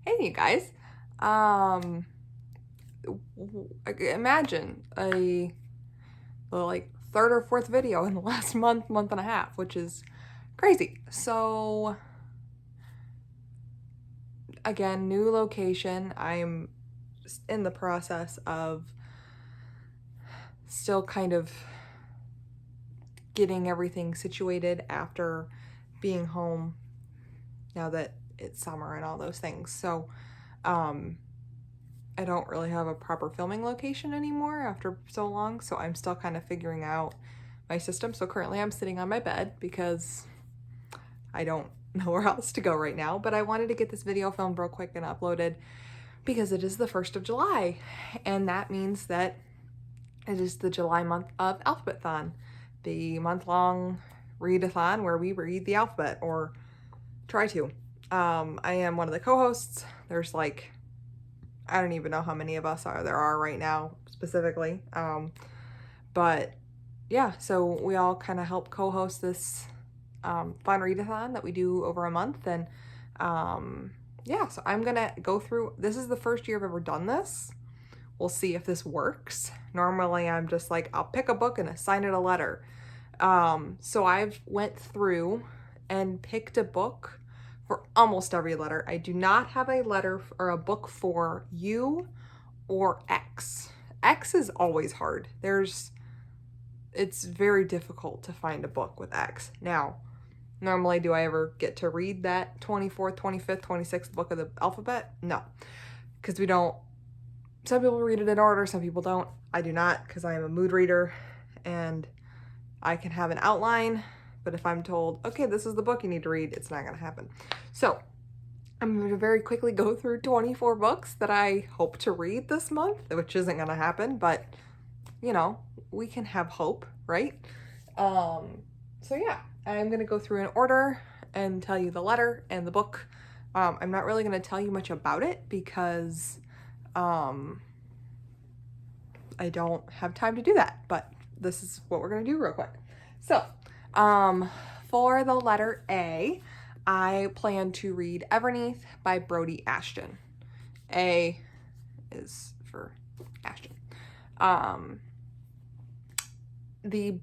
Hey, you guys. Um, Imagine the like third or fourth video in the last month and a half, which is crazy. So, again, new location. I'm in the process of still kind of getting everything situated after being home now that it's summer and all those things. So, I don't really have a proper filming location anymore after so long, so I'm still kind of figuring out my system. So currently I'm sitting on my bed because I don't know where else to go right now, but I wanted to get this video filmed real quick and uploaded because it is the 1st of July, and that means that it is the July month of Alphabethon, the month-long readathon where we read the alphabet, or try to. I am one of the co-hosts. There's like, I don't even know how many of us there are right now specifically. But yeah, so we all kind of help co-host this fun readathon that we do over a month. And yeah, so I'm gonna go through, this is the first year I've ever done this. We'll see if this works. Normally I'm just like, I'll pick a book and assign it a letter. So I've went through and picked a book for almost every letter. I do not have a letter or a book for U or X. X is always hard. It's very difficult to find a book with X. Now, normally do I ever get to read that 24th, 25th, 26th book of the alphabet? No, because we don't. Some people read it in order, some people don't. I do not, because I am a mood reader and I can have an outline, but if I'm told, okay, this is the book you need to read, it's not gonna happen. So I'm gonna very quickly go through 24 books that I hope to read this month, which isn't gonna happen, but you know, we can have hope, right? So yeah, I'm gonna go through in order and tell you the letter and the book. I'm not really gonna tell you much about it because I don't have time to do that, but this is what we're gonna do real quick. So, for the letter A, I plan to read Everneath by Brody Ashton. A is for Ashton. The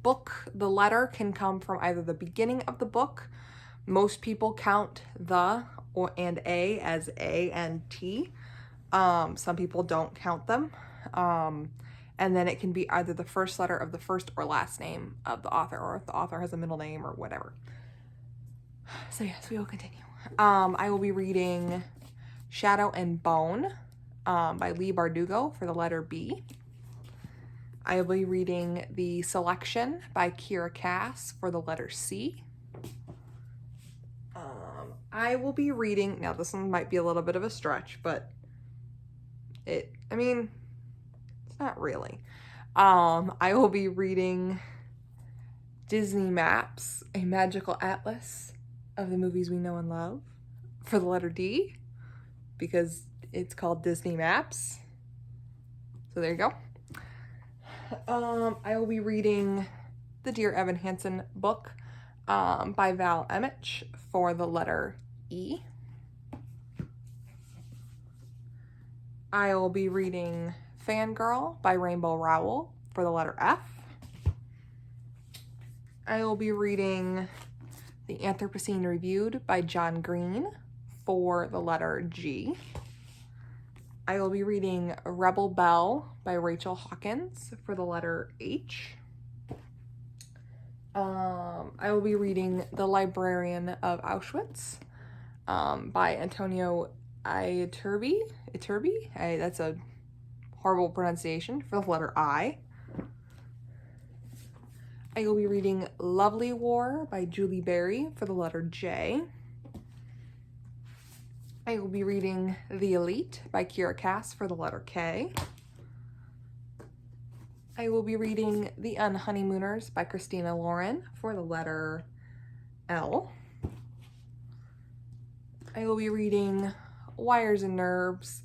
letter can come from either the beginning of the book. Most people count the and A as A and T. Some people don't count them. And then it can be either the first letter of the first or last name of the author, or if the author has a middle name or whatever. So yes, we will continue. I will be reading Shadow and Bone by Leigh Bardugo for the letter B. I will be reading The Selection by Kiera Cass for the letter C. I will be reading, now this one might be a little bit of a stretch, but it's not really. I will be reading Disney Maps, a magical atlas of the movies we know and love for the letter D, because it's called Disney Maps. So there you go. I will be reading the Dear Evan Hansen book by Val Emmich for the letter E. I will be reading Fangirl by Rainbow Rowell for the letter F. I will be reading The Anthropocene Reviewed by John Green for the letter G. I will be reading Rebel Belle by Rachel Hawkins for the letter H. I will be reading The Librarian of Auschwitz by Antonio Iturbi. That's a horrible pronunciation, for the letter I. I will be reading Lovely War by Julie Berry for the letter J. I will be reading The Elite by Kiera Cass for the letter K. I will be reading The Unhoneymooners by Christina Lauren for the letter L. I will be reading Wires and Nerves,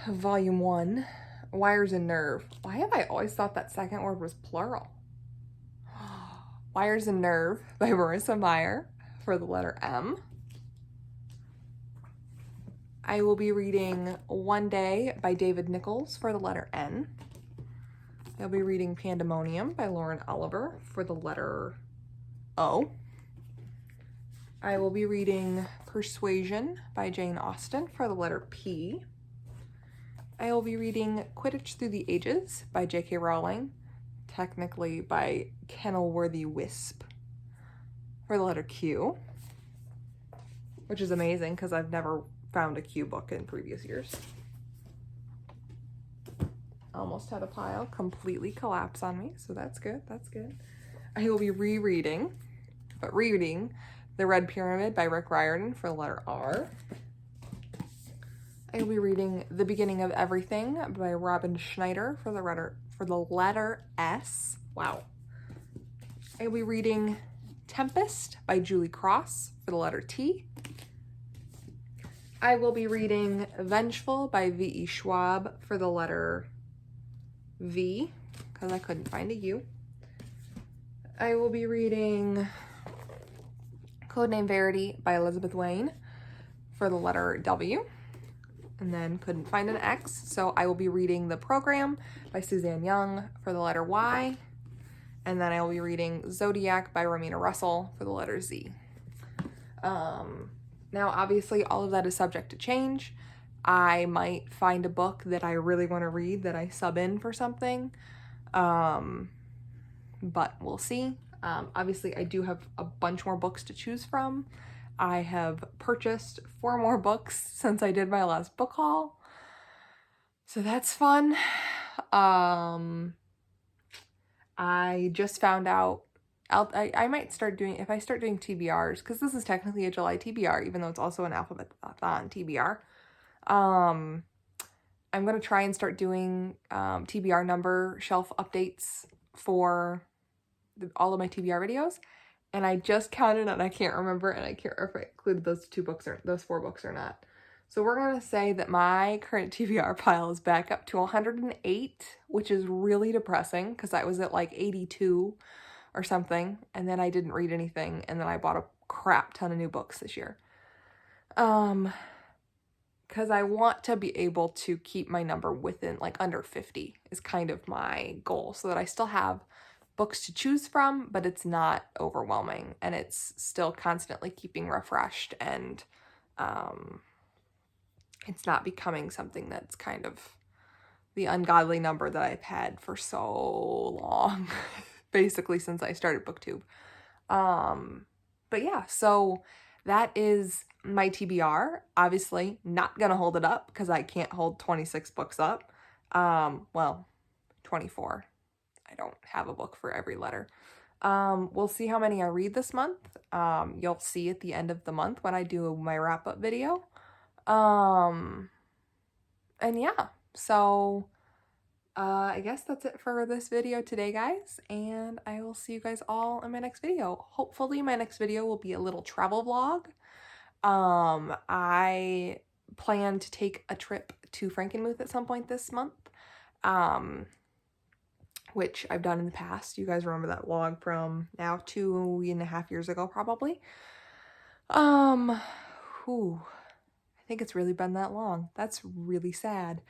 Volume 1, Wires and Nerve. Why have I always thought that second word was plural? Wires and Nerve by Marissa Meyer for the letter M. I will be reading One Day by David Nichols for the letter N. I'll be reading Pandemonium by Lauren Oliver for the letter O. I will be reading Persuasion by Jane Austen for the letter P. I will be reading Quidditch Through the Ages by J.K. Rowling, technically by Kenilworthy Wisp for the letter Q, which is amazing because I've never found a Q book in previous years. Almost had a pile completely collapse on me, so that's good, that's good. I will be rereading The Red Pyramid by Rick Riordan for the letter R. I will be reading The Beginning of Everything by Robin Schneider for the letter S. Wow. I will be reading Tempest by Julie Cross for the letter T. I will be reading Vengeful by V.E. Schwab for the letter V, because I couldn't find a U. I will be reading Codename Verity by Elizabeth Wayne for the letter W, and then couldn't find an X, so I will be reading The Program by Suzanne Young for the letter Y, and then I will be reading Zodiac by Romina Russell for the letter Z. Now, obviously, all of that is subject to change. I might find a book that I really want to read that I sub in for something, but we'll see. Obviously, I do have a bunch more books to choose from. I have purchased 4 more books since I did my last book haul, so that's fun. I just found out I might start doing, if I start doing TBRs, because this is technically a July TBR, even though it's also an Alphabethon TBR. I'm going to try and start doing TBR number shelf updates for all of my TBR videos. And I just counted and I can't remember, and I can't remember if I included those 4 books or not. So we're going to say that my current TBR pile is back up to 108, which is really depressing because I was at like 82 or something, and then I didn't read anything, and then I bought a crap ton of new books this year. Because I want to be able to keep my number within, like, under 50 is kind of my goal, so that I still have books to choose from, but it's not overwhelming, and it's still constantly keeping refreshed, and it's not becoming something that's kind of the ungodly number that I've had for so long. Basically since I started BookTube. But yeah, so that is my TBR. Obviously not gonna hold it up because I can't hold 26 books up. Well, 24. I don't have a book for every letter. We'll see how many I read this month. You'll see at the end of the month when I do my wrap-up video. And yeah, so I guess that's it for this video today, guys, and I will see you guys all in my next video. Hopefully my next video will be a little travel vlog. I plan to take a trip to Frankenmuth at some point this month, which I've done in the past. You guys remember that vlog from now 2.5 years ago, probably. I think it's really been that long. That's really sad.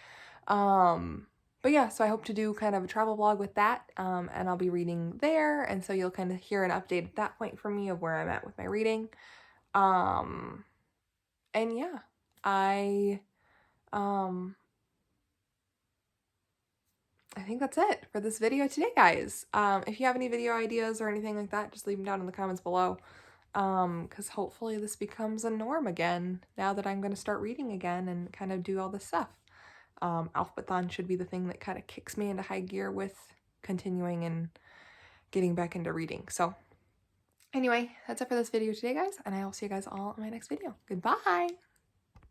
But yeah, so I hope to do kind of a travel vlog with that, and I'll be reading there, and so you'll kind of hear an update at that point from me of where I'm at with my reading. And yeah, I think that's it for this video today, guys. If you have any video ideas or anything like that, just leave them down in the comments below, because hopefully this becomes a norm again now that I'm going to start reading again and kind of do all this stuff. Alphabethon should be the thing that kind of kicks me into high gear with continuing and getting back into reading. So anyway, that's it for this video today, guys, and I will see you guys all in my next video. Goodbye!